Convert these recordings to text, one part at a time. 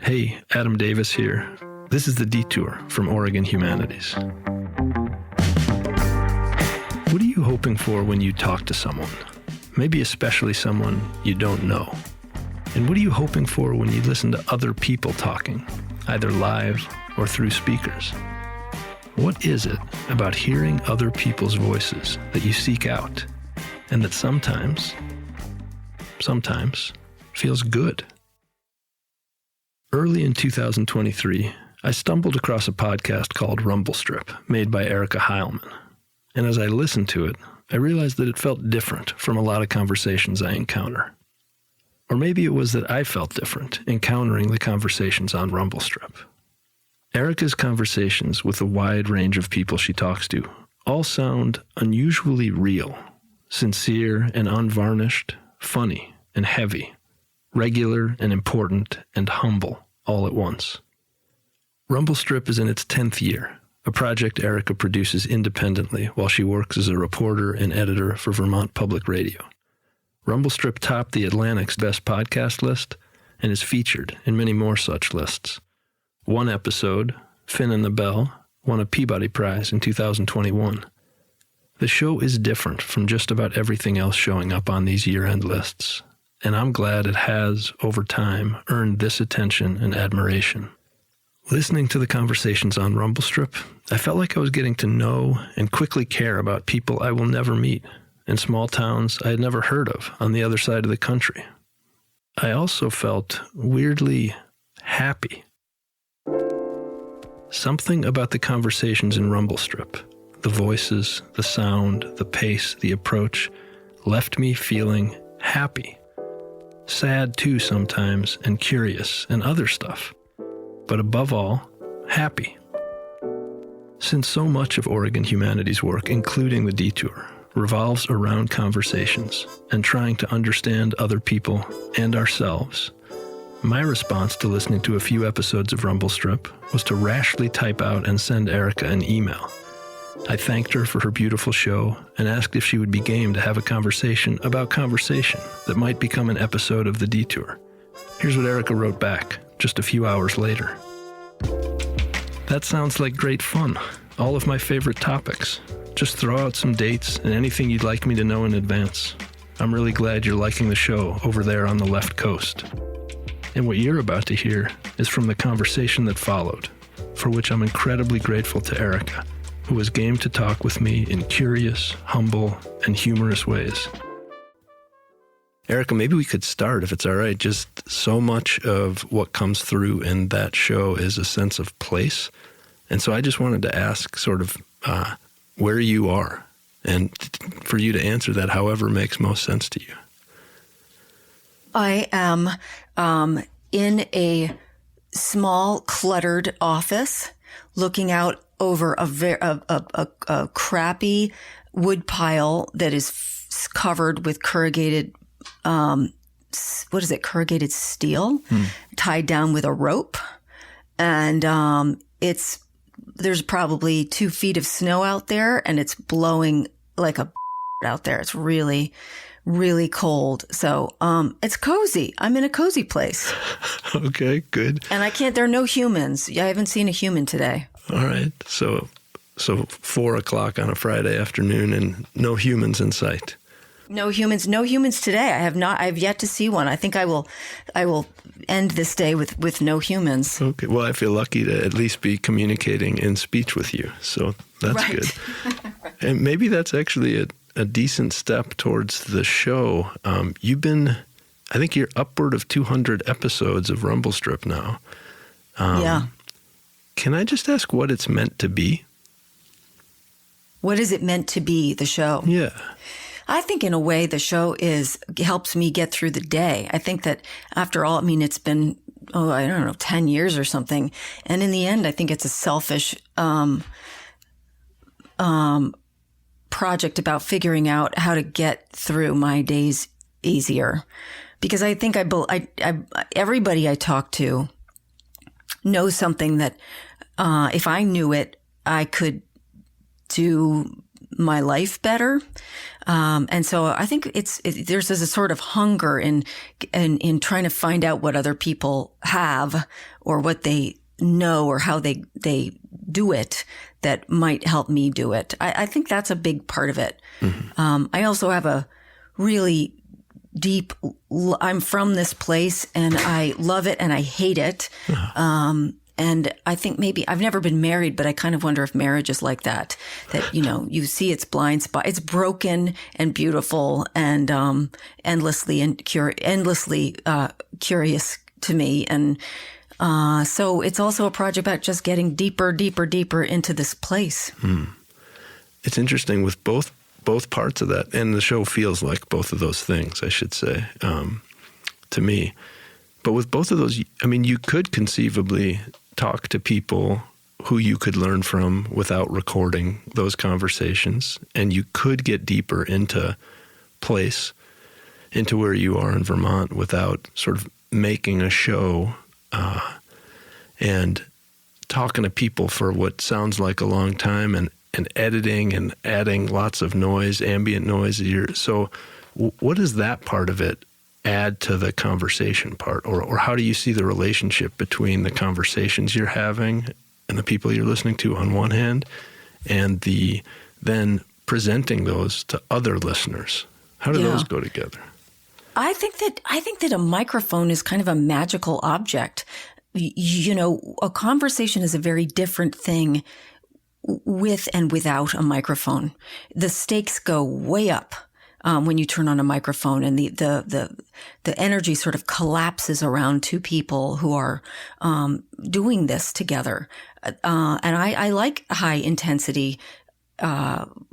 Hey, Adam Davis here. This is the Detour from Oregon Humanities. What are you hoping for when you talk to someone? Maybe especially someone you don't know. And what are you hoping for when you listen to other people talking, either live or through speakers? What is it about hearing other people's voices that you seek out and that sometimes feels good? Early in 2023, I stumbled across a podcast called Rumble Strip, made by Erica Heilman. And as I listened to it, I realized that it felt different from a lot of conversations I encounter. Or maybe it was that I felt different encountering the conversations on Rumble Strip. Erica's conversations with the wide range of people she talks to all sound unusually real, sincere and unvarnished, funny and heavy, regular and important and humble all at once. Rumble Strip is in its 10th year, a project Erica produces independently while she works as a reporter and editor for Vermont Public Radio. Rumble Strip topped the Atlantic's Best Podcast list and is featured in many more such lists. One episode, Finn and the Bell, won a Peabody Prize in 2021. The show is different from just about everything else showing up on these year-end lists, and I'm glad it has, over time, earned this attention and admiration. Listening to the conversations on Rumble Strip, I felt like I was getting to know and quickly care about people I will never meet in small towns I had never heard of on the other side of the country. I also felt weirdly happy. Something about the conversations in Rumble Strip, the voices, the sound, the pace, the approach, left me feeling happy. Sad too sometimes, and curious, and other stuff. But above all, happy. Since so much of Oregon Humanities work, including the Detour, revolves around conversations and trying to understand other people and ourselves, my response to listening to a few episodes of Rumble Strip was to rashly type out and send Erica an email. I thanked her for her beautiful show and asked if she would be game to have a conversation about conversation that might become an episode of the Detour. Here's what Erica wrote back just a few hours later. That sounds like great fun. All of my favorite topics. Just throw out some dates and anything you'd like me to know in advance. I'm really glad you're liking the show over there on the left coast. And what you're about to hear is from the conversation that followed, for which I'm incredibly grateful to Erica, who was game to talk with me in curious, humble, and humorous ways. Erica, maybe we could start, if it's all right. Just so much of what comes through in that show is a sense of place. And so I just wanted to ask sort of where you are, and for you to answer that however makes most sense to you. I am in a small, cluttered office looking out over a crappy wood pile that is covered with corrugated corrugated steel, tied down with a rope. And there's probably 2 feet of snow out there, and it's blowing like a out there. It's really, really cold. So it's cozy. I'm in a cozy place. Okay, good. And there are no humans. I haven't seen a human today. All right. So 4 o'clock on a Friday afternoon and no humans in sight. No humans today. I've yet to see one. I think I will end this day with no humans. Okay. Well, I feel lucky to at least be communicating in speech with you. So that's right. Good. And maybe that's actually a decent step towards the show. I think you're upward of 200 episodes of Rumble Strip now. Yeah. Can I just ask what it's meant to be? What is it meant to be, the show? Yeah. I think in a way the show helps me get through the day. I think that after all, it's been, 10 years or something. And in the end, I think it's a selfish project about figuring out how to get through my days easier. Because I think everybody I talk to knows something that if I knew it, I could do my life better. And so I think there's a sort of hunger in trying to find out what other people have or what they know or how they do it that might help me do it. I think that's a big part of it. Mm-hmm. I also have a really deep, I'm from this place and I love it and I hate it. Uh-huh. And I think maybe I've never been married, but I kind of wonder if marriage is like that, you see its blind spot. It's broken and beautiful and endlessly curious to me. And so it's also a project about just getting deeper into this place. It's interesting with both parts of that, and the show feels like both of those things, I should say, to me. But with both of those, I mean, you could conceivably talk to people who you could learn from without recording those conversations, and you could get deeper into where you are in Vermont without sort of making a show and talking to people for what sounds like a long time and editing and adding lots of noise, ambient noise. So what does that part of it add to the conversation part? Or how do you see the relationship between the conversations you're having and the people you're listening to on one hand, and then presenting those to other listeners? How do those go together? I think that a microphone is kind of a magical object. A conversation is a very different thing with and without a microphone. The stakes go way up when you turn on a microphone, and the energy sort of collapses around two people who are doing this together. And I like high intensity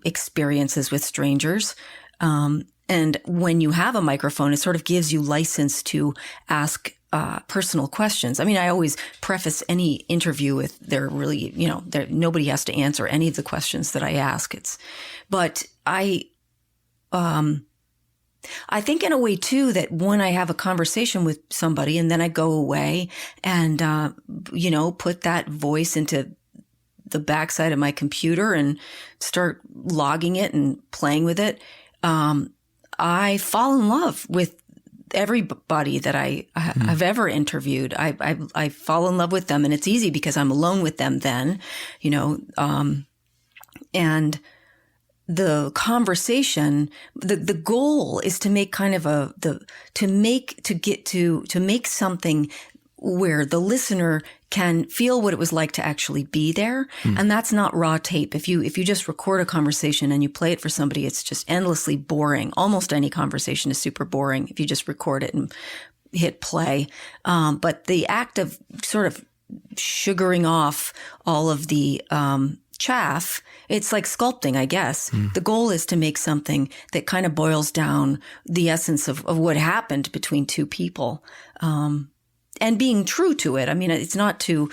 experiences with strangers. And when you have a microphone, it sort of gives you license to ask personal questions. I mean, I always preface any interview with nobody has to answer any of the questions that I ask. But I think in a way too that when I have a conversation with somebody and then I go away and put that voice into the backside of my computer and start logging it and playing with it, I fall in love with everybody that I have ever interviewed. I fall in love with them, and it's easy because I'm alone with them then, and the conversation, the goal is to make kind of to make something where the listener can feel what it was like to actually be there. And that's not raw tape. If you just record a conversation and you play it for somebody, it's just endlessly boring. Almost any conversation is super boring if you just record it and hit play. But the act of sort of sugaring off all of the chaff, it's like sculpting, I guess. The goal is to make something that kind of boils down the essence of what happened between two people. And being true to it. I mean, it's not to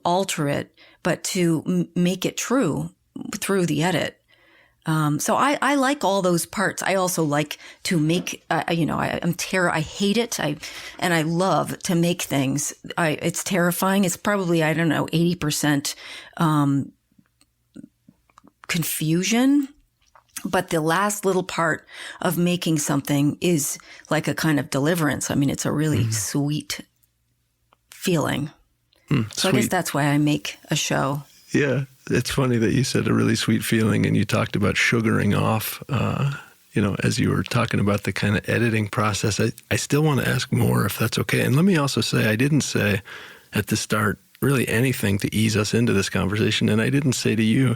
alter it, but to make it true through the edit. So I like all those parts. I also like to make, I hate it. And I love to make things. It's terrifying. It's probably, 80% confusion. But the last little part of making something is like a kind of deliverance. I mean, it's a really sweet feeling. So I guess that's why I make a show. Yeah. It's funny that you said a really sweet feeling, and you talked about sugaring off, as you were talking about the kind of editing process. I still want to ask more, if that's okay. And let me also say, I didn't say at the start really anything to ease us into this conversation. And I didn't say to you,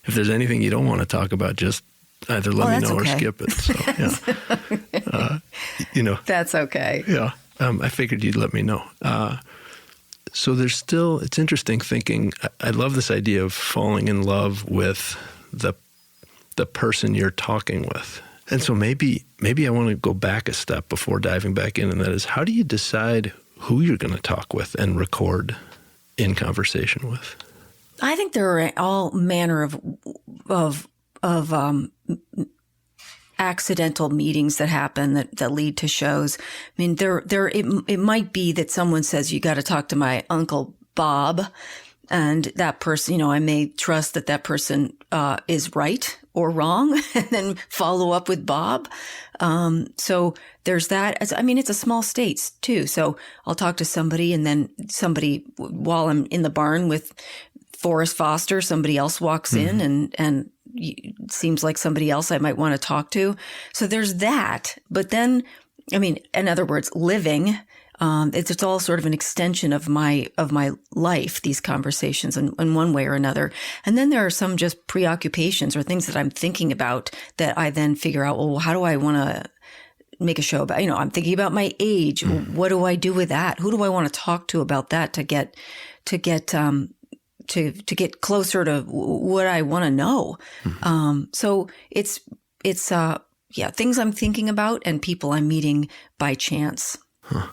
if there's anything you don't want to talk about, just either let me know or skip it. So, yeah. That's okay. Yeah. I figured you'd let me know. So there's still, it's interesting thinking, I love this idea of falling in love with the person you're talking with. And so maybe I want to go back a step before diving back in, and that is, how do you decide who you're going to talk with and record in conversation with? I think there are all manner of accidental meetings that happen that lead to shows. I mean, it might be that someone says, you got to talk to my Uncle Bob. And that person, I may trust that person is right or wrong, and then follow up with Bob. So there's that. It's a small state too. So I'll talk to somebody, and then somebody, while I'm in the barn with Forrest Foster, somebody else walks in, and it seems like somebody else I might want to talk to. So there's that. But then, in other words, living. It's all sort of an extension of my life, these conversations in one way or another. And then there are some just preoccupations or things that I'm thinking about that I then figure out, well, how do I want to make a show about? I'm thinking about my age. What do I do with that? Who do I want to talk to about that to get closer to what I want to know? So it's things I'm thinking about and people I'm meeting by chance. Huh.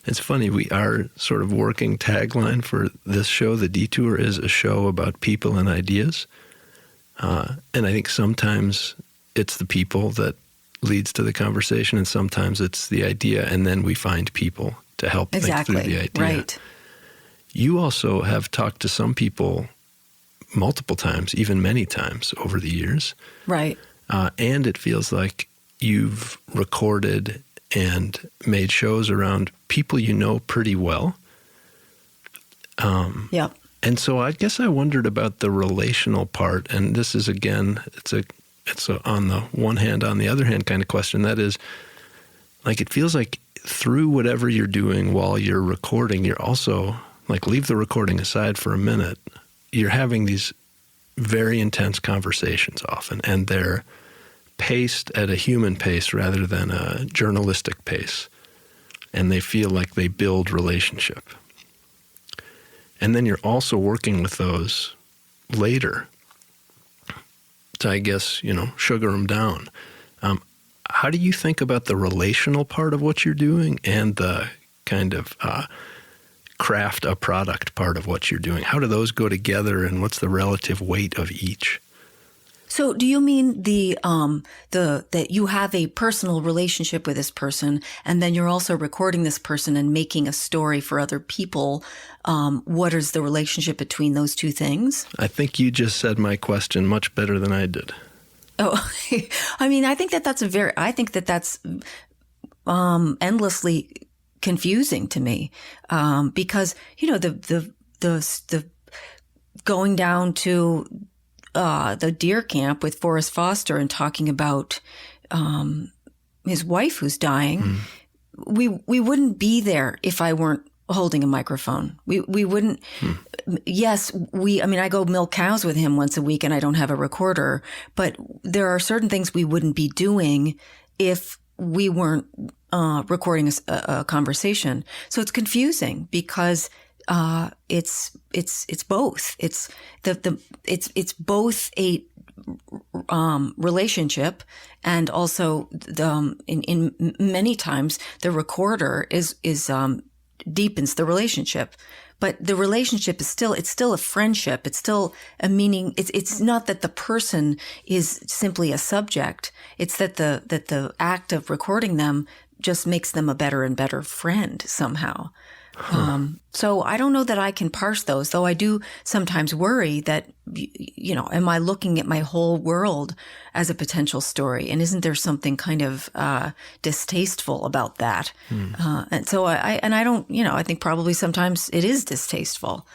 It's funny, our sort of working tagline for this show, The Detour, is a show about people and ideas. And I think sometimes it's the people that leads to the conversation, and sometimes it's the idea, and then we find people to help think through the idea. Right. You also have talked to some people multiple times, even many times over the years. Right. And it feels like you've recorded and made shows around people you know pretty well. Yeah. And so I guess I wondered about the relational part. And this is, again, it's a on the one hand, on the other hand kind of question. That is, like, it feels like through whatever you're doing while you're recording, you're also, like, leave the recording aside for a minute, you're having these very intense conversations often, and they're paced at a human pace rather than a journalistic pace. And they feel like they build relationship. And then you're also working with those later to, I guess, sugar them down. How do you think about the relational part of what you're doing and the kind of craft a product part of what you're doing? How do those go together, and what's the relative weight of each? So do you mean that you have a personal relationship with this person, and then you're also recording this person and making a story for other people? What is the relationship between those two things? I think you just said my question much better than I did. Oh, I think that's endlessly confusing to me, because the going down to the deer camp with Forrest Foster and talking about his wife who's dying, we wouldn't be there if I weren't holding a microphone. We wouldn't. Yes, I go milk cows with him once a week, and I don't have a recorder. But there are certain things we wouldn't be doing if we weren't recording a conversation. So it's confusing because it's both. It's both a relationship, and also in many times the recorder is deepens the relationship. But the relationship is still a friendship. It's still a meaning. It's not that the person is simply a subject. It's that the act of recording them just makes them a better and better friend somehow. So I don't know that I can parse those, though I do sometimes worry that, am I looking at my whole world as a potential story? And isn't there something kind of distasteful about that? And so I don't, I think probably sometimes it is distasteful.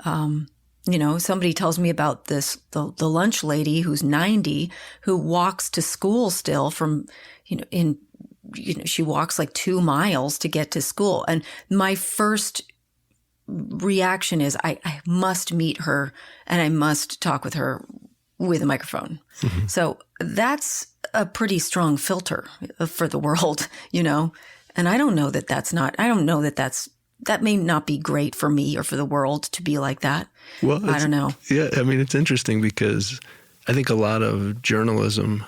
Somebody tells me about the lunch lady who's 90 who walks to school still from, she walks like 2 miles to get to school. And my first reaction is I must meet her and I must talk with her with a microphone. Mm-hmm. So that's a pretty strong filter for the world, and I don't know that may not be great for me or for the world to be like that. Well, I don't know. Yeah. It's interesting because I think a lot of journalism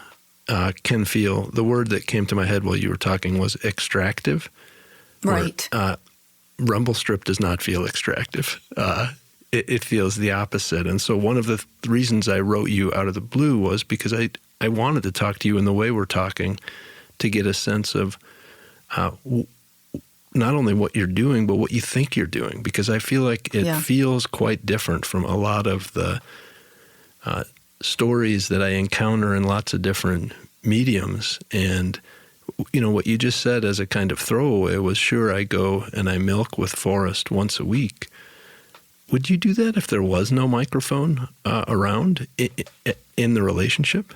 can feel, the word that came to my head while you were talking was extractive. Right. Rumble Strip does not feel extractive. It feels the opposite. And so one of the reasons I wrote you out of the blue was because I wanted to talk to you in the way we're talking to get a sense of not only what you're doing, but what you think you're doing, because I feel like it feels quite different from a lot of the stories that I encounter in lots of different mediums. And, what you just said as a kind of throwaway was, sure, I go and I milk with Forrest once a week. Would you do that if there was no microphone around in the relationship?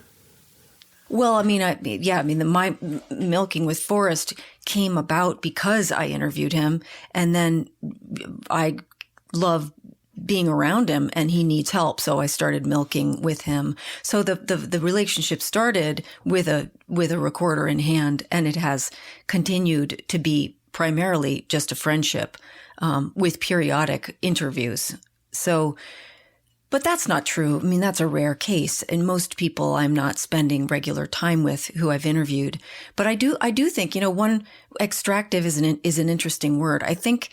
Well, my milking with Forrest came about because I interviewed him, and then I love being around him, and he needs help, so I started milking with him. So the relationship started with a recorder in hand, and it has continued to be primarily just a friendship with periodic interviews. So. But that's not true. I mean, that's a rare case. And most people I'm not spending regular time with who I've interviewed. But I do think, extractive is an interesting word. I think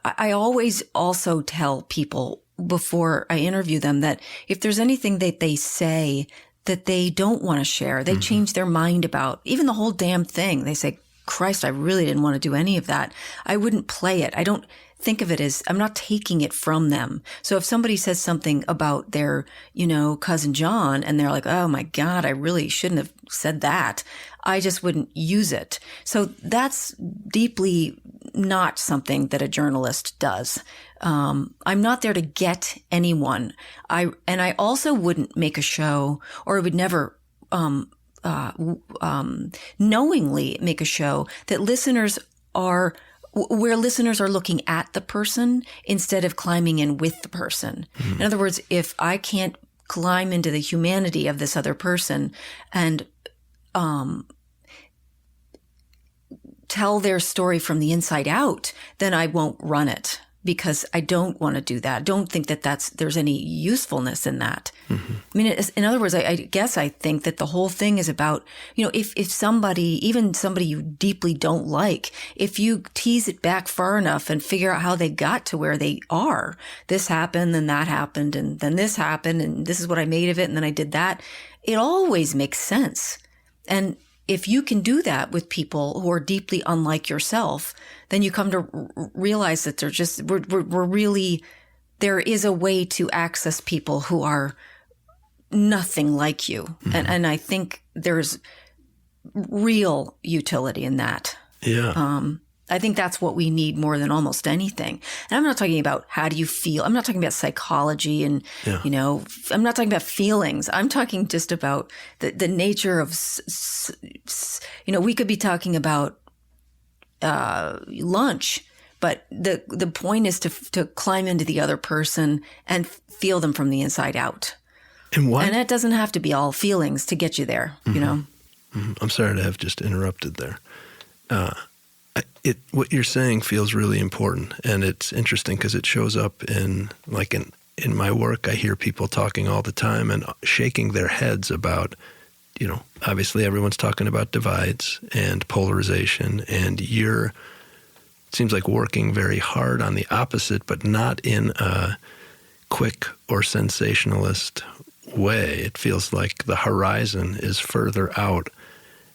I always also tell people before I interview them that if there's anything that they say that they don't want to share, they change their mind about, even the whole damn thing. They say, Christ, I really didn't want to do any of that. I wouldn't play it. I don't think of it as, I'm not taking it from them. So if somebody says something about their, cousin John, and they're like, oh my God, I really shouldn't have said that, I just wouldn't use it. So that's deeply not something that a journalist does. I'm not there to get anyone. I also wouldn't make a show, or would never, knowingly make a show that where listeners are looking at the person instead of climbing in with the person. In other words, if I can't climb into the humanity of this other person and tell their story from the inside out, then I won't run it, because I don't want to do that. I don't think that there's any usefulness in that. I mean, in other words, I guess I think that the whole thing is about, if somebody, even somebody you deeply don't like, if you tease it back far enough and figure out how they got to where they are, this happened, then that happened, and then this happened, and this is what I made of it, and then I did that, it always makes sense. And if you can do that with people who are deeply unlike yourself, then you come to realize that we're really, there is a way to access people who are nothing like you. And I think there's real utility in that. Yeah. I think that's what we need more than almost anything. And I'm not talking about how do you feel. I'm not talking about psychology and, I'm not talking about feelings. I'm talking just about the nature of, we could be talking about lunch, but the point is to climb into the other person and feel them from the inside out. And it doesn't have to be all feelings to get you there, I'm sorry to have just interrupted there. What you're saying feels really important, and it's interesting because it shows up in my work. I hear people talking all the time and shaking their heads about, obviously everyone's talking about divides and polarization, and it seems like working very hard on the opposite, but not in a quick or sensationalist way. It feels like the horizon is further out,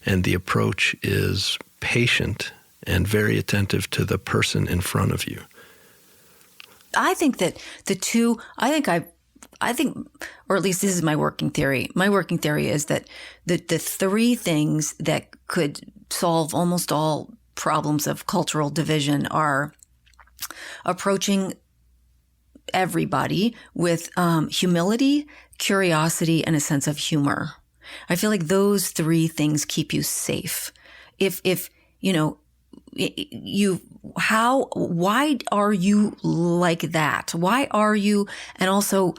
and the approach is patient and very attentive to the person in front of you. I think that I think, or at least this is my working theory. My working theory is that the three things that could solve almost all problems of cultural division are approaching everybody with humility, curiosity, and a sense of humor. I feel like those three things keep you safe. Why are you like that? Why are you? And also,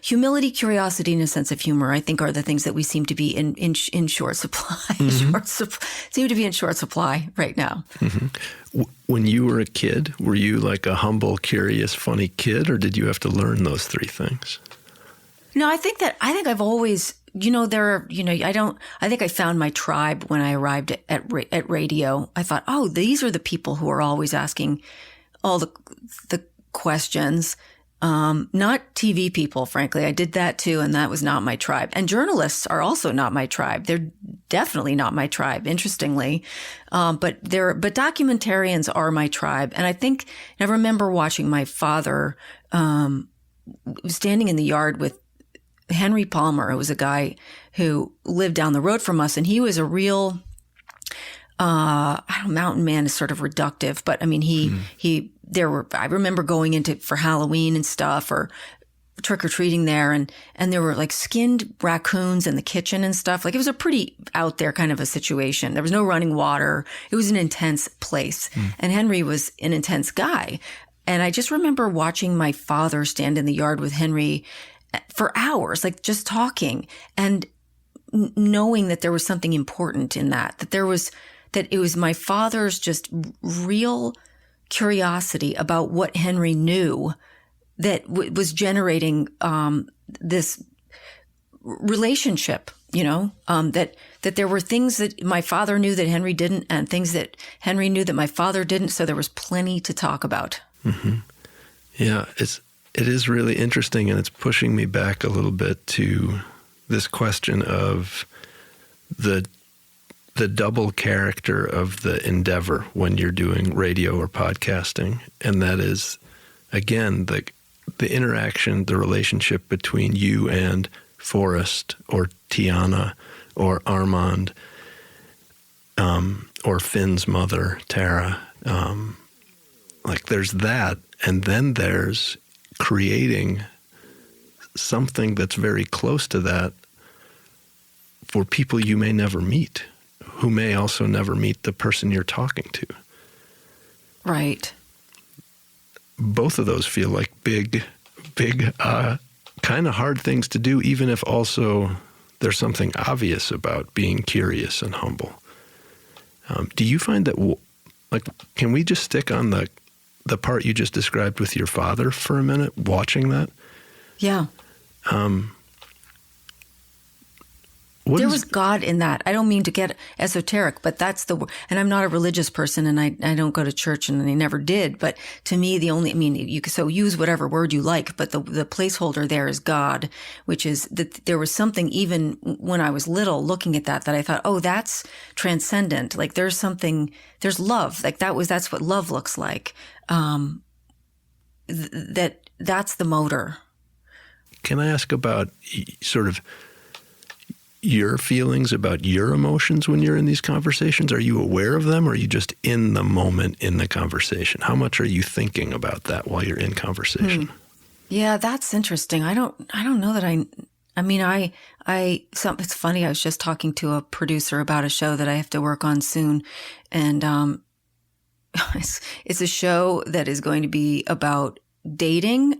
humility, curiosity, and a sense of humor, I think, are the things that we seem to be in short supply, seem to be in short supply right now. Mm-hmm. When you were a kid, were you like a humble, curious, funny kid, or did you have to learn those three things? No, I think I've always, I think I found my tribe when I arrived at radio. I thought, oh, these are the people who are always asking all the questions. Not TV people, frankly. I did that too, and that was not my tribe. And journalists are also not my tribe. They're definitely not my tribe, interestingly. But documentarians are my tribe. And I remember watching my father standing in the yard with Henry Palmer, who was a guy who lived down the road from us, and he was a real mountain man is sort of reductive, but I mean, I remember going for Halloween and stuff, or trick or treating there, and there were like skinned raccoons in the kitchen and stuff. Like, it was a pretty out there kind of a situation. There was no running water. It was an intense place. And Henry was an intense guy. And I just remember watching my father stand in the yard with Henry for hours, like just talking, and knowing that there was something important in that it was my father's just real curiosity about what Henry knew that was generating this relationship, that there were things that my father knew that Henry didn't, and things that Henry knew that my father didn't. So there was plenty to talk about. Mm-hmm. Yeah, it is really interesting, and it's pushing me back a little bit to this question of the double character of the endeavor when you're doing radio or podcasting. And that is, again, the interaction, the relationship between you and Forrest or Tiana or Armand, or Finn's mother, Tara. There's that. And then there's creating something that's very close to that for people you may never meet, who may also never meet the person you're talking to. Right. Both of those feel like big, kind of hard things to do, even if also there's something obvious about being curious and humble. Do you find that, can we just stick on the part you just described with your father for a minute, watching that? Yeah. There was God in that. I don't mean to get esoteric, but and I'm not a religious person, and I don't go to church, and I never did. But to me, you can so use whatever word you like, but the placeholder there is God, which is that there was something even when I was little looking at that I thought, oh, that's transcendent. Like there's love. Like that's what love looks like. That's the motor. Can I ask about sort of your feelings about your emotions when you're in these conversations? Are you aware of them, or are you just in the moment in the conversation? How much are you thinking about that while you're in conversation? Yeah, that's interesting. I don't know that it's funny. I was just talking to a producer about a show that I have to work on soon. And, it's a show that is going to be about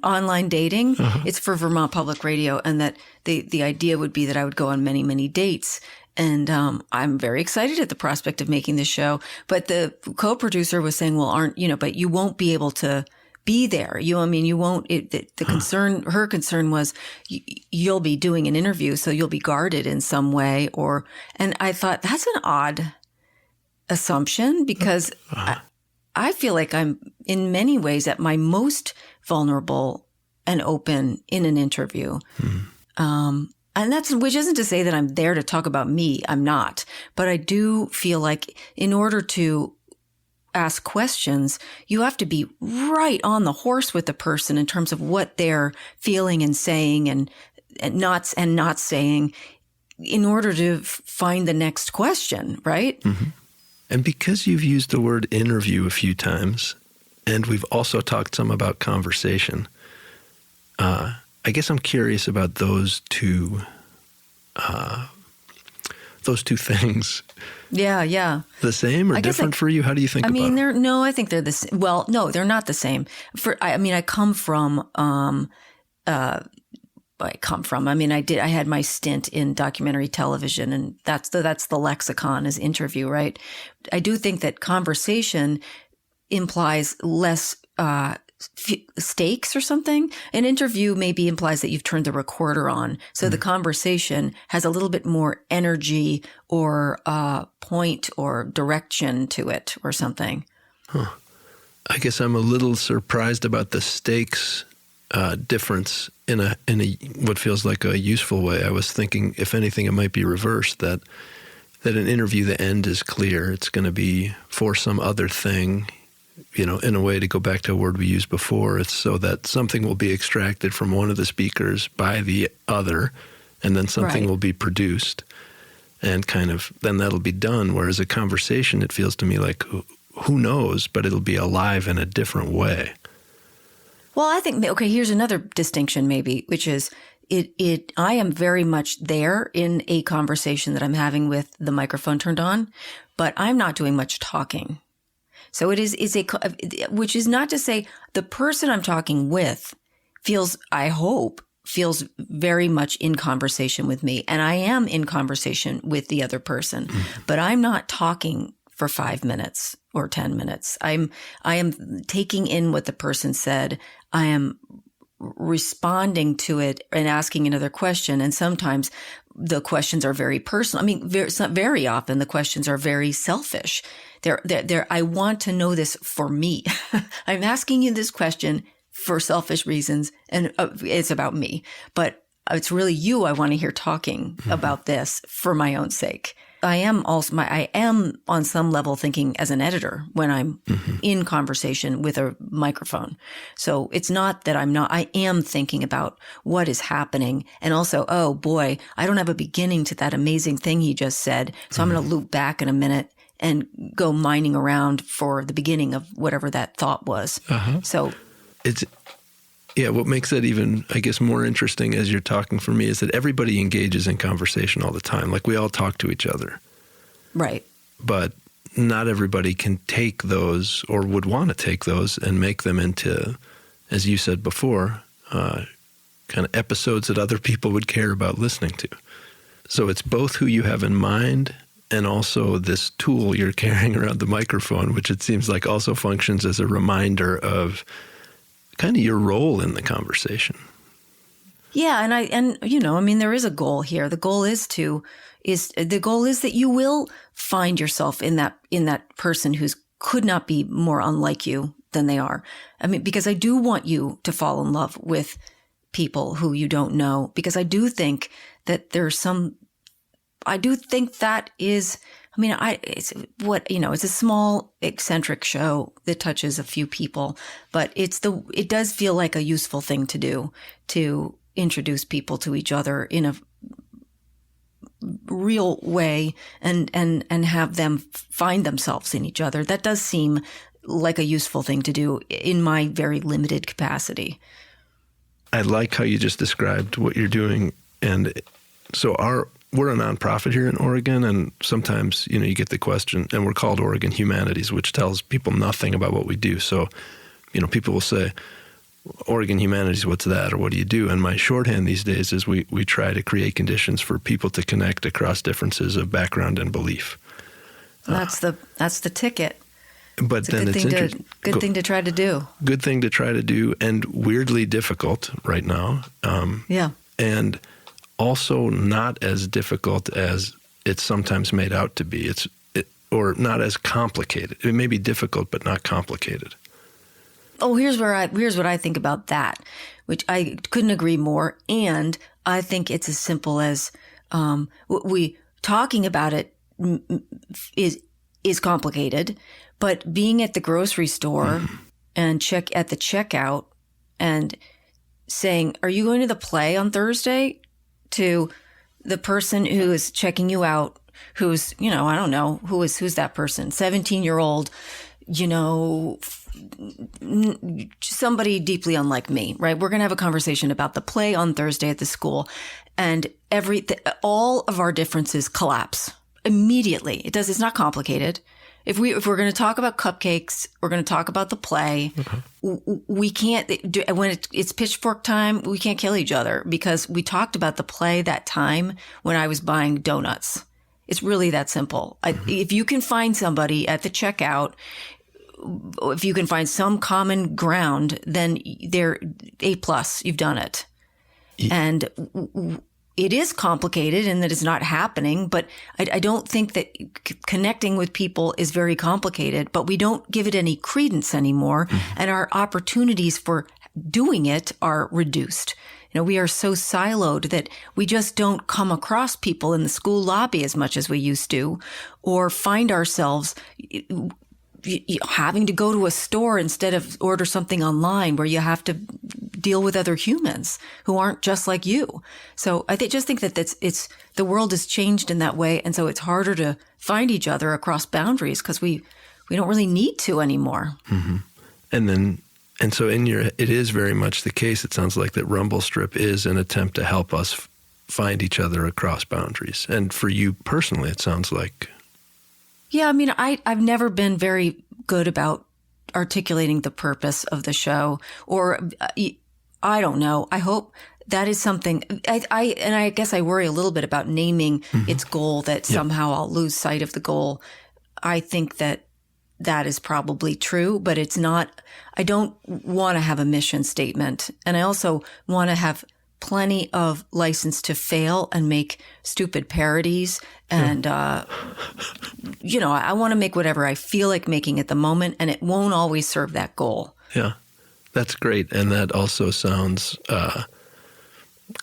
online dating. Uh-huh. It's for Vermont Public Radio, and that the idea would be that I would go on many, many dates. And I'm very excited at the prospect of making this show. But the co-producer was saying, well, but you won't be able to be there. You won't. Her concern was you'll be doing an interview, so you'll be guarded in some way. And I thought that's an odd assumption, because I feel like I'm in many ways at my most vulnerable and open in an interview. And which isn't to say that I'm there to talk about me. I'm not. But I do feel like in order to ask questions, you have to be right on the horse with the person in terms of what they're feeling and saying and not saying, in order to find the next question, right? Mm-hmm. And because you've used the word interview a few times, and we've also talked some about conversation, I guess I'm curious about those two things. Yeah. The same or different for you? How do you think about it? I think they're the same. Well, no, they're not the same. I come from, I had my stint in documentary television, and that's the lexicon is interview, right? I do think that conversation implies less stakes or something. An interview maybe implies that you've turned the recorder on. So the conversation has a little bit more energy or point or direction to it or something. Huh. I guess I'm a little surprised about the stakes difference in a what feels like a useful way. I was thinking, if anything, it might be reversed, that an interview, the end is clear. It's going to be for some other thing, in a way, to go back to a word we used before. It's so that something will be extracted from one of the speakers by the other, and then something will be produced, and kind of then that'll be done. Whereas a conversation, it feels to me like, who knows, but it'll be alive in a different way. Well, I think, okay, here's another distinction maybe, which is I am very much there in a conversation that I'm having with the microphone turned on, but I'm not doing much talking. So which is not to say the person I'm talking with I hope feels very much in conversation with me, and I am in conversation with the other person, but I'm not talking for 5 minutes or 10 minutes. I am taking in what the person said. I am responding to it and asking another question. And sometimes the questions are very personal. I mean, very often the questions are very selfish. I want to know this for me. I'm asking you this question for selfish reasons, and it's about me. But it's really you I want to hear talking about this for my own sake. I am on some level thinking as an editor when I'm in conversation with a microphone. So it's not that I am thinking about what is happening. And also, oh boy, I don't have a beginning to that amazing thing he just said. So I'm going to loop back in a minute and go mining around for the beginning of whatever that thought was. So what makes that even, I guess, more interesting as you're talking for me is that everybody engages in conversation all the time. Like, we all talk to each other. Right. But not everybody can take those, or would want to take those and make them into, as you said before, kind of episodes that other people would care about listening to. So it's both who you have in mind and also this tool you're carrying around, the microphone, which it seems like also functions as a reminder of kind of your role in the conversation. Yeah, and there is a goal here. The goal is that you will find yourself in that person who could not be more unlike you than they are. I mean, because I do want you to fall in love with people who you don't know, because I do think that it's a small eccentric show that touches a few people, but it does feel like a useful thing to do, to introduce people to each other in a real way and have them find themselves in each other. That does seem like a useful thing to do in my very limited capacity. I like how you just described what you're doing. And so we're a nonprofit here in Oregon, and sometimes, you get the question, and we're called Oregon Humanities, which tells people nothing about what we do. So, people will say, Oregon Humanities, what's that? Or what do you do? And my shorthand these days is we try to create conditions for people to connect across differences of background and belief. That's the ticket. But then it's interesting. Good thing to try to do. Good thing to try to do, and weirdly difficult right now. Yeah. And also not as difficult as it's sometimes made out to be. Or not as complicated. It may be difficult, but not complicated. Oh, here's what I think about that, which I couldn't agree more. And I think it's as simple as talking about it is complicated, but being at the grocery store and at the checkout and saying, "Are you going to the play on Thursday?" to the person who is checking you out, who's, I don't know, who's that person, 17-year-old, somebody deeply unlike me, right? We're going to have a conversation about the play on Thursday at the school, and all of our differences collapse immediately. It's not complicated. If we're going to talk about cupcakes, we're going to talk about the play. We can't, when it's pitchfork time, we can't kill each other because we talked about the play that time when I was buying donuts. It's really that simple. If you can find somebody at the checkout, if you can find some common ground, then they're A+, you've done it. Yeah. And it is complicated in that it's not happening, but I don't think that connecting with people is very complicated, but we don't give it any credence anymore. And our opportunities for doing it are reduced. We are so siloed that we just don't come across people in the school lobby as much as we used to, or find ourselves having to go to a store instead of order something online where you have to deal with other humans who aren't just like you. So I just think that the world has changed in that way. And so it's harder to find each other across boundaries because we don't really need to anymore. Mm-hmm. And so it is very much the case, it sounds like, that Rumble Strip is an attempt to help us find each other across boundaries. And for you personally, it sounds like. Yeah, I mean, I've never been very good about articulating the purpose of the show, or I don't know. I hope that is something I guess I worry a little bit about naming its goal, that somehow I'll lose sight of the goal. I think that is probably true, but it's not. I don't want to have a mission statement. And I also want to have plenty of license to fail and make stupid parodies. And, I want to make whatever I feel like making at the moment, and it won't always serve that goal. Yeah, that's great. And that also sounds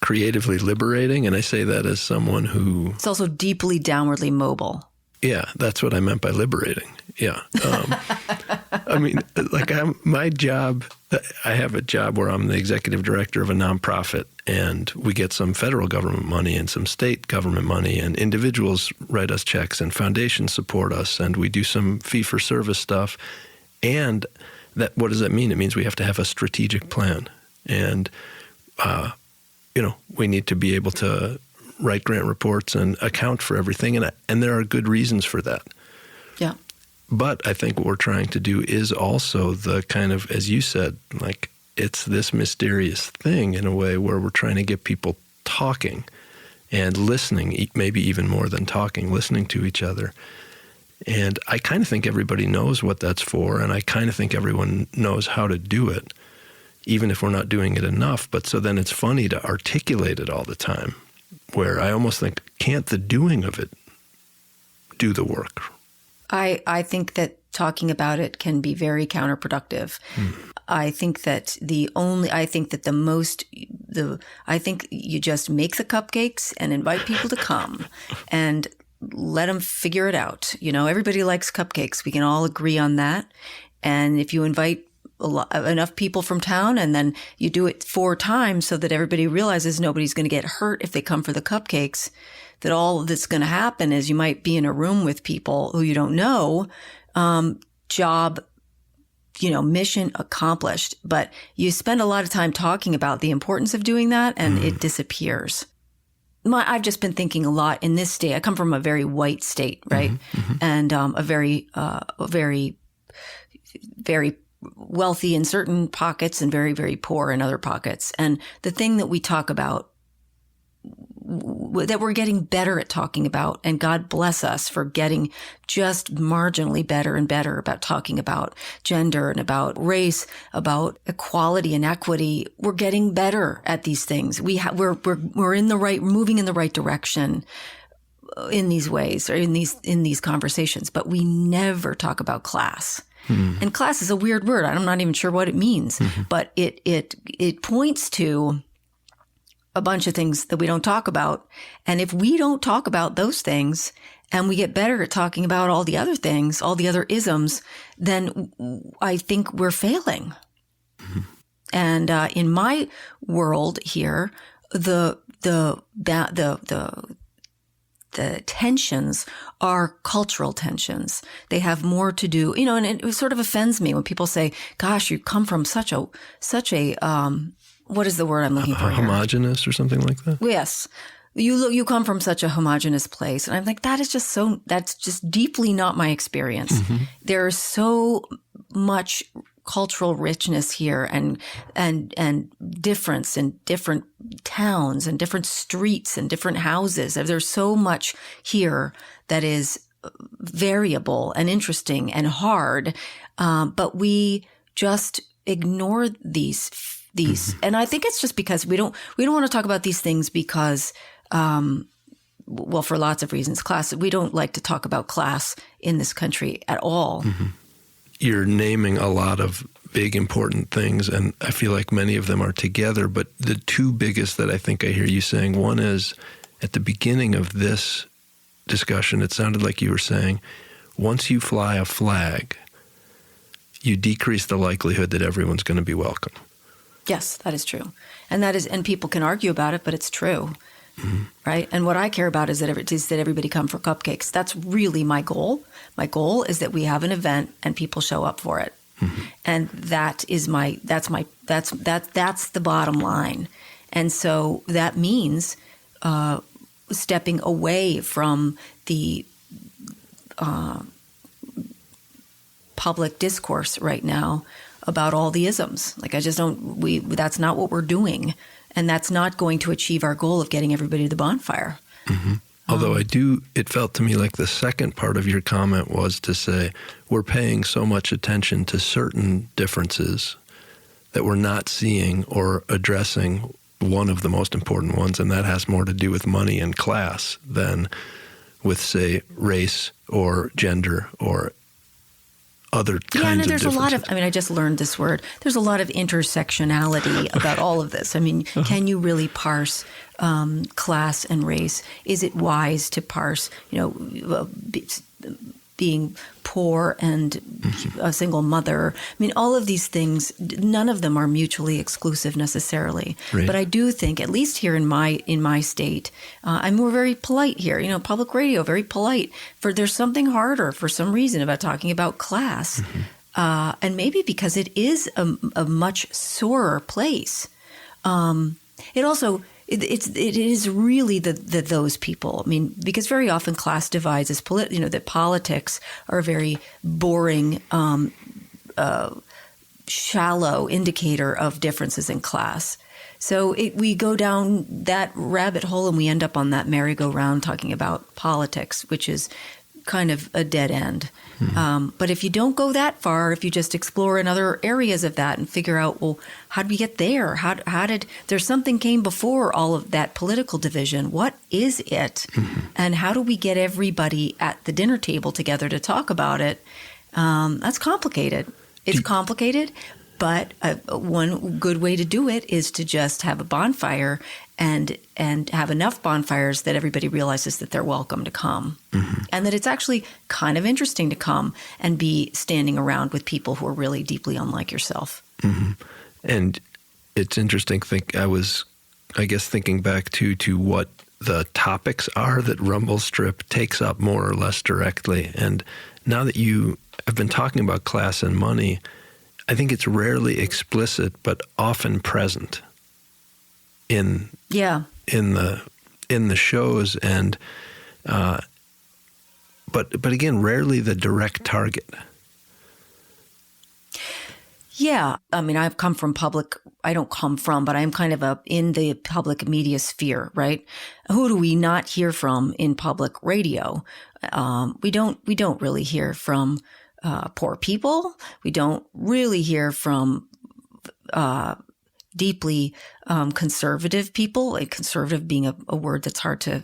creatively liberating. And I say that as someone who... It's also deeply downwardly mobile. Yeah, that's what I meant by liberating. Yeah. I mean, like my job, I have a job where I'm the executive director of a nonprofit, and we get some federal government money and some state government money, and individuals write us checks and foundations support us, and we do some fee-for-service stuff. And what does that mean? It means we have to have a strategic plan. And, we need to be able to write grant reports and account for everything. And there are good reasons for that. Yeah. But I think what we're trying to do is also the kind of, as you said, like it's this mysterious thing in a way where we're trying to get people talking and listening, maybe even more than talking, listening to each other. And I kind of think everybody knows what that's for, and I kind of think everyone knows how to do it, even if we're not doing it enough. But so then it's funny to articulate it all the time, where I almost think, can't the doing of it do the work? I think that talking about it can be very counterproductive. I think that I think you just make the cupcakes and invite people to come and let them figure it out. Everybody likes cupcakes. We can all agree on that. And if you invite enough people from town, and then you do it 4 times so that everybody realizes nobody's going to get hurt if they come for the cupcakes, that all that's going to happen is you might be in a room with people who you don't know, job, mission accomplished. But you spend a lot of time talking about the importance of doing that, and it disappears. I've just been thinking a lot in this state. I come from a very white state, right? And a very, very wealthy in certain pockets and very, very poor in other pockets. And the thing that we talk about, that we're getting better at talking about, and God bless us for getting just marginally better and better about talking about gender and about race, about equality and equity. We're getting better at these things. We're moving in the right direction in these ways, or in these conversations, but we never talk about class. And class is a weird word. I'm not even sure what it means, but it points to a bunch of things that we don't talk about. And if we don't talk about those things and we get better at talking about all the other things, all the other isms, then I think we're failing. And in my world here, the tensions are cultural tensions. They have more to do, and it sort of offends me when people say, gosh, you come from such a what is the word I'm looking for here? Homogenous or something like that? Yes. You come from such a homogenous place. And I'm like, that's just deeply not my experience. There's so much cultural richness here and difference in different towns and different streets and different houses. There's so much here that is variable and interesting and hard. But we just ignore these. And I think it's just because we don't want to talk about these things because, for lots of reasons, we don't like to talk about class in this country at all. You're naming a lot of big, important things, and I feel like many of them are together, but the two biggest that I think I hear you saying, one is at the beginning of this discussion, it sounded like you were saying, once you fly a flag, you decrease the likelihood that everyone's going to be welcome. Yes, that is true. And people can argue about it, but it's true. Mm-hmm. Right? And what I care about is that everybody come for cupcakes. That's really my goal. My goal is that we have an event and people show up for it. Mm-hmm. And that's the bottom line. And so that means stepping away from the public discourse right now about all the isms. Like, that's not what we're doing. And that's not going to achieve our goal of getting everybody to the bonfire. Mm-hmm. Although it felt to me like the second part of your comment was to say, we're paying so much attention to certain differences that we're not seeing or addressing one of the most important ones, and that has more to do with money and class than with, say, race or gender or other kinds of differences. There's a lot of, I just learned this word. There's a lot of intersectionality about all of this. Can you really parse class and race? Is it wise to parse, being poor and a single mother? All of these things, none of them are mutually exclusive necessarily. Right. But I do think, at least here in my state, we're very polite here. Public radio, very polite. There's something harder for some reason about talking about class, and maybe because it is a much sorer place. It also. It is really those people. Because very often class divides is that politics are a very boring, shallow indicator of differences in class. So we go down that rabbit hole and we end up on that merry-go-round talking about politics, which is kind of a dead end. Mm-hmm. But if you don't go that far, if you just explore in other areas of that and figure out, well, how did we get there? How did there's something came before all of that political division? What is it? Mm-hmm. And how do we get everybody at the dinner table together to talk about it? That's complicated. It's complicated, but one good way to do it is to just have a bonfire and have enough bonfires that everybody realizes that they're welcome to come. Mm-hmm. And that it's actually kind of interesting to come and be standing around with people who are really deeply unlike yourself. Mm-hmm. And it's interesting. I was thinking back to what the topics are that Rumble Strip takes up more or less directly. And now that you have been talking about class and money, I think it's rarely explicit, but often present in the shows, and but again, rarely the direct target. Yeah, I've come from public. I don't come from, but I'm kind of in the public media sphere, right? Who do we not hear from in public radio? We don't really hear from poor people. We don't really hear from deeply conservative people, like conservative being a word that's hard to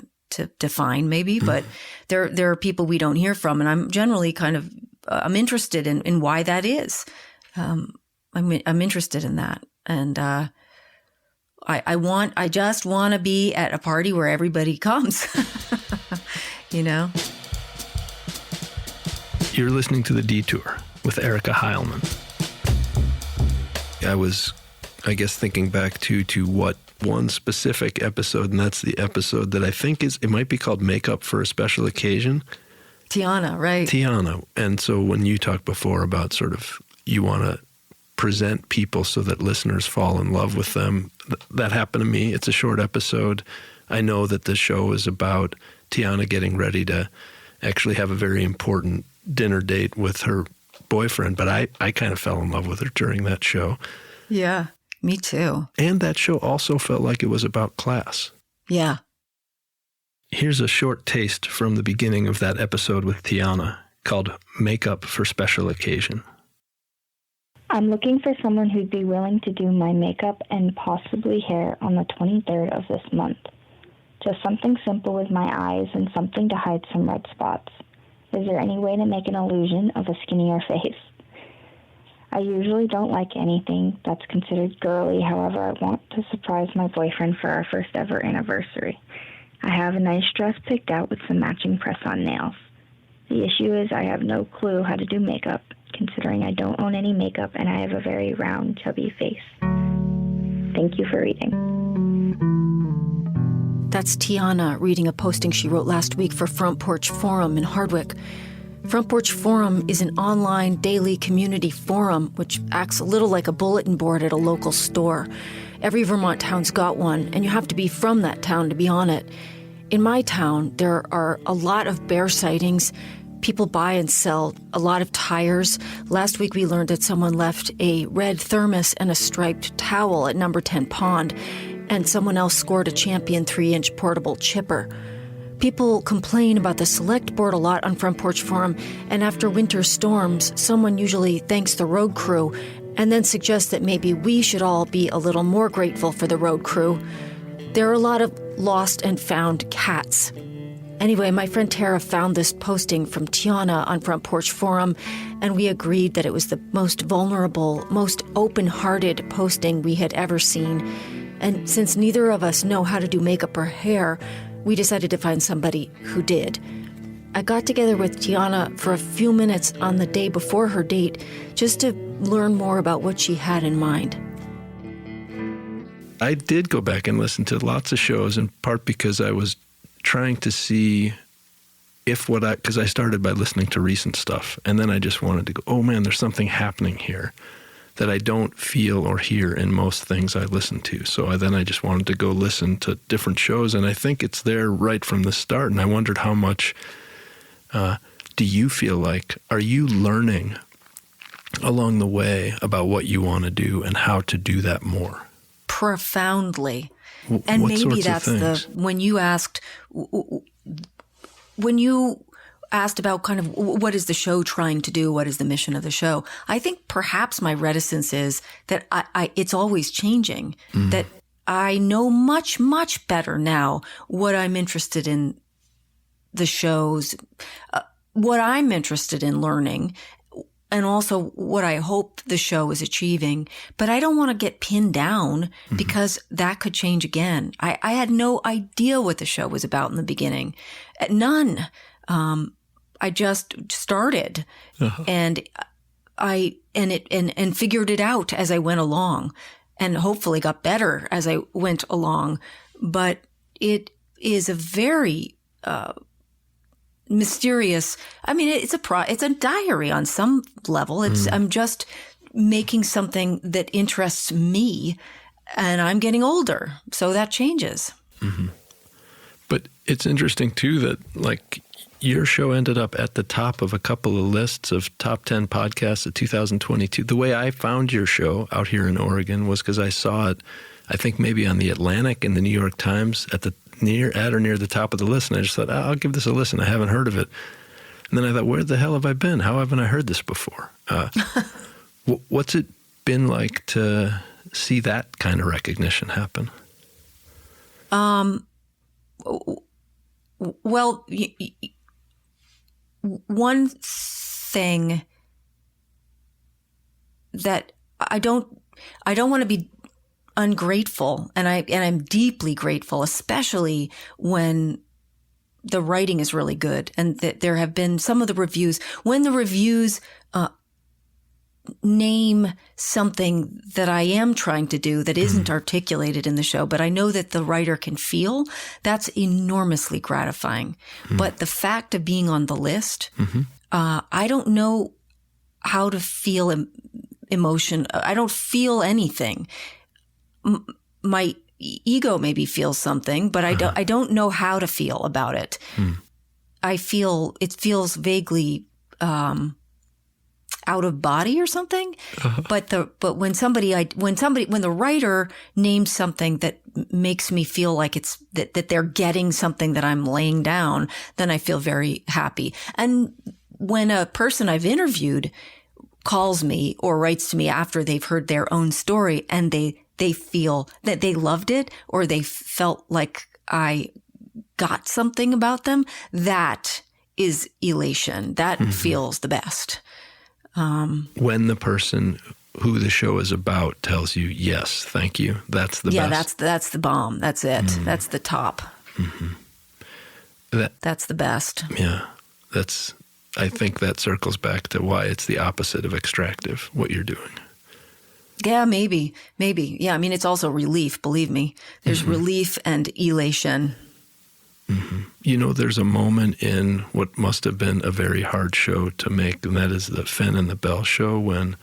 define maybe, but there are people we don't hear from. And I'm generally I'm interested in why that is. I'm interested in that. And I just want to be at a party where everybody comes, You're listening to The Detour with Erica Heilman. I was, thinking back to what one specific episode, and that's the episode that I think it might be called Makeup for a Special Occasion. Tiana, right. Tiana. And so when you talked before about sort of you want to present people so that listeners fall in love with them, that happened to me. It's a short episode. I know that the show is about Tiana getting ready to actually have a very important dinner date with her boyfriend, but I kind of fell in love with her during that show. Yeah, me too. And that show also felt like it was about class. Yeah. Here's a short taste from the beginning of that episode with Tiana called Makeup for Special Occasion. I'm looking for someone who'd be willing to do my makeup and possibly hair on the 23rd of this month. Just something simple with my eyes and something to hide some red spots. Is there any way to make an illusion of a skinnier face? I usually don't like anything that's considered girly. However, I want to surprise my boyfriend for our first ever anniversary. I have a nice dress picked out with some matching press-on nails. The issue is I have no clue how to do makeup, considering I don't own any makeup and I have a very round, chubby face. Thank you for reading. That's Tiana reading a posting she wrote last week for Front Porch Forum in Hardwick. Front Porch Forum is an online daily community forum which acts a little like a bulletin board at a local store. Every Vermont town's got one, and you have to be from that town to be on it. In my town, there are a lot of bear sightings. People buy and sell a lot of tires. Last week we learned that someone left a red thermos and a striped towel at number 10 Pond, and someone else scored a champion 3-inch portable chipper. People complain about the select board a lot on Front Porch Forum, and after winter storms, someone usually thanks the road crew and then suggests that maybe we should all be a little more grateful for the road crew. There are a lot of lost and found cats. Anyway, my friend Tara found this posting from Tiana on Front Porch Forum, and we agreed that it was the most vulnerable, most open-hearted posting we had ever seen. And since neither of us know how to do makeup or hair, we decided to find somebody who did. I got together with Tiana for a few minutes on the day before her date just to learn more about what she had in mind. I did go back and listen to lots of shows, in part because I was trying to see if because I started by listening to recent stuff, and then I just wanted to go, oh man, there's something happening here that I don't feel or hear in most things I listen to. So I just wanted to go listen to different shows, and I think it's there right from the start. And I wondered how much do you feel like, are you learning along the way about what you want to do and how to do that more? Profoundly. And what maybe sorts of that's things? When you asked about kind of what is the show trying to do, what is the mission of the show, I think perhaps my reticence is that it's always changing, that I know much, much better now what I'm interested in the shows, what I'm interested in learning, and also what I hope the show is achieving. But I don't want to get pinned down because that could change again. I had no idea what the show was about in the beginning. None. I just started and figured it out as I went along, and hopefully got better as I went along. But it is a very mysterious. I mean, it's a diary on some level. I'm just making something that interests me, and I'm getting older, so that changes. Mm-hmm. But it's interesting too that like your show ended up at the top of a couple of lists of top 10 podcasts of 2022. The way I found your show out here in Oregon was because I saw it, I think maybe on the Atlantic and the New York Times at near the top of the list. And I just thought, I'll give this a listen. I haven't heard of it. And then I thought, where the hell have I been? How haven't I heard this before? What's it been like to see that kind of recognition happen? Well, one thing that I don't want to be ungrateful, and I'm deeply grateful, especially when the writing is really good, and that there have been some of the reviews when the reviews name something that I am trying to do that isn't articulated in the show, but I know that the writer can feel. That's enormously gratifying. But the fact of being on the list, I don't know how to feel emotion. I don't feel anything. My ego maybe feels something, but I don't know how to feel about it. It feels vaguely out of body or something. But when the writer names something that makes me feel like it's that they're getting something that I'm laying down, then I feel very happy. And when a person I've interviewed calls me or writes to me after they've heard their own story and they feel that they loved it or they felt like I got something about them, that is elation. That feels the best. When the person who the show is about tells you, yes, thank you, that's the best. That's the bomb. That's it. That's the top. That's the best. Yeah. I think that circles back to why it's the opposite of extractive, what you're doing. Yeah, maybe. Yeah, I mean, it's also relief, believe me. There's relief and elation. You know, there's a moment in what must have been a very hard show to make, and that is the Finn and the Bell show when,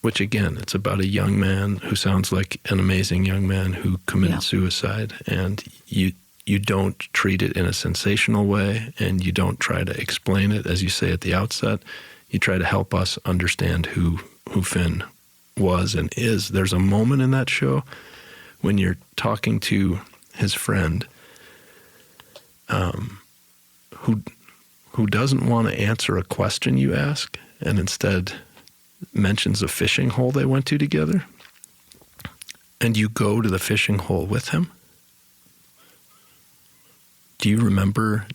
which again, it's about a young man who sounds like an amazing young man who committed suicide, and you don't treat it in a sensational way, and you don't try to explain it, as you say at the outset. You try to help us understand who Finn was and is. There's a moment in that show when you're talking to his friend who doesn't want to answer a question you ask and instead mentions a fishing hole they went to together, and you go to the fishing hole with him. Do you remember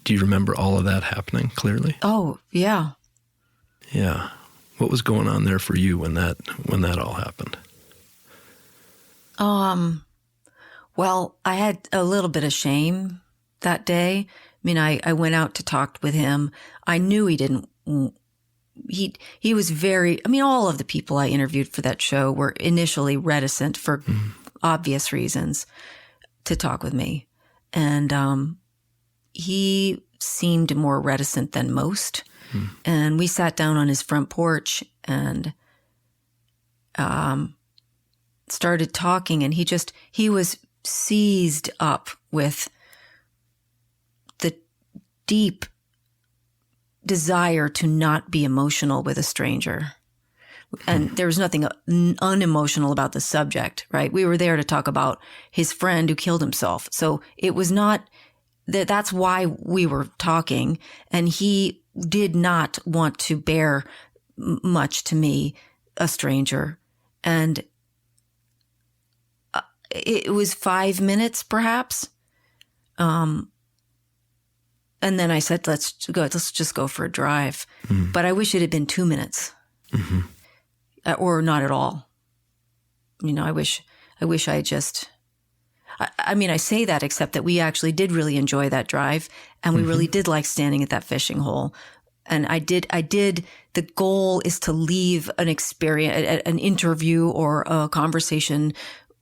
all of that happening clearly? Oh, yeah. Yeah. What was going on there for you when that all happened? Well, I had a little bit of shame that day. I mean, I went out to talk with him. I knew he was very, I mean, all of the people I interviewed for that show were initially reticent for obvious reasons to talk with me. And he seemed more reticent than most. And we sat down on his front porch and started talking, and he was seized up with the deep desire to not be emotional with a stranger. And there was nothing unemotional about the subject, right? We were there to talk about his friend who killed himself. So it was not that's why we were talking, and he did not want to bear much to me, a stranger. And it was 5 minutes, perhaps. And then I said, let's just go for a drive. But I wish it had been 2 minutes, or not at all. You know, I wish I had just. I mean, I say that, except that we actually did really enjoy that drive, and we really did like standing at that fishing hole. And I did, the goal is to leave an experience, an interview or a conversation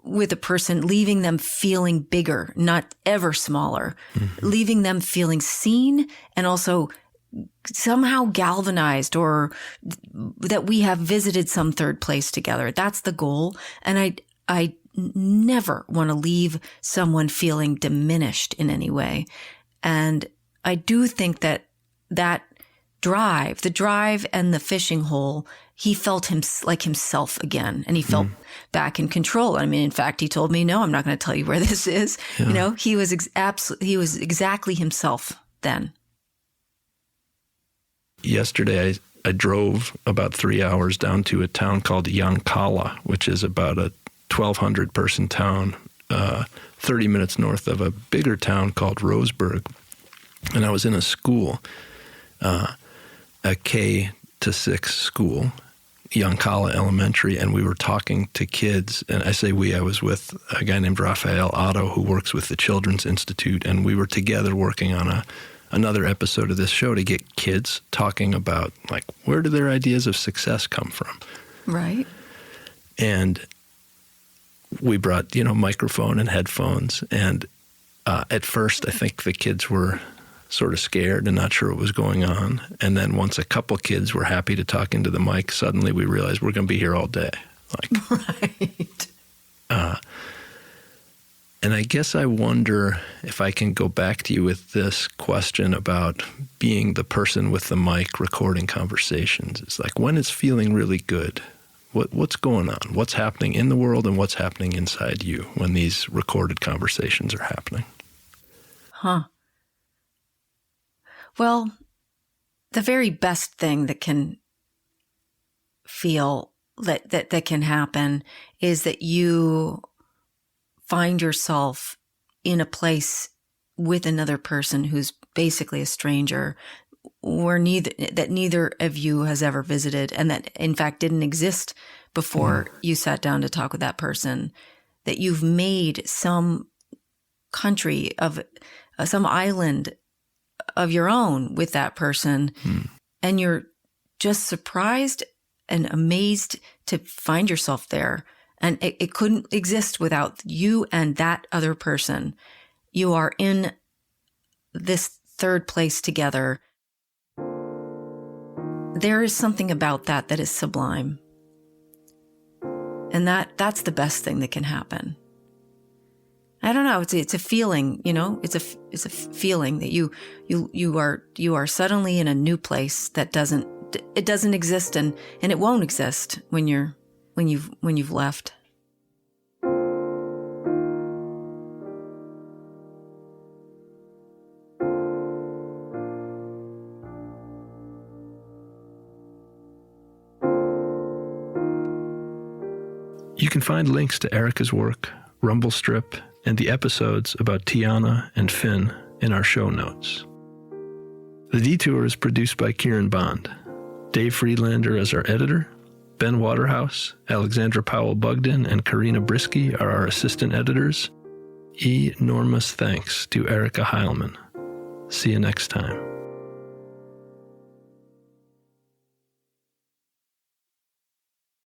with a person, leaving them feeling bigger, not ever smaller, leaving them feeling seen and also somehow galvanized, or that we have visited some third place together. That's the goal. And I never want to leave someone feeling diminished in any way. And I do think that the drive and the fishing hole, he felt like himself again, and he felt back in control. I mean, in fact, he told me, no, I'm not going to tell you where this is. Yeah. You know, he was he was exactly himself then. Yesterday, I drove about 3 hours down to a town called Yoncalla, which is about a 1,200 person town, 30 minutes north of a bigger town called Roseburg. And I was in a school, a K-6 school, Yoncalla Elementary, and we were talking to kids. And I say I was with a guy named Raphael Otto, who works with the Children's Institute, and we were together working on another episode of this show to get kids talking about, like, where do their ideas of success come from? Right. And we brought, microphone and headphones. And at first, I think the kids were sort of scared and not sure what was going on. And then once a couple kids were happy to talk into the mic, suddenly we realized we're going to be here all day. Right. And I guess I wonder if I can go back to you with this question about being the person with the mic recording conversations. It's like, when it's feeling really good, what's going on? What's happening in the world and what's happening inside you when these recorded conversations are happening? Well, the very best thing that can feel that can happen is that you find yourself in a place with another person who's basically a stranger, that neither of you has ever visited, and that in fact didn't exist before you sat down to talk with that person, that you've made some country of some island of your own with that person, and you're just surprised and amazed to find yourself there. And it couldn't exist without you and that other person. You are in this third place together. There is something about that is sublime. And that's the best thing that can happen. I don't know. It's a feeling, it's a feeling that you are suddenly in a new place that doesn't exist, and it won't exist when you've left. You can find links to Erica's work, Rumble Strip, and the episodes about Tiana and Finn in our show notes. The Detour is produced by Kieran Bond. Dave Friedlander as our editor. Ben Waterhouse, Alexandra Powell-Bugden, and Karina Brisky are our assistant editors. Enormous thanks to Erica Heilman. See you next time.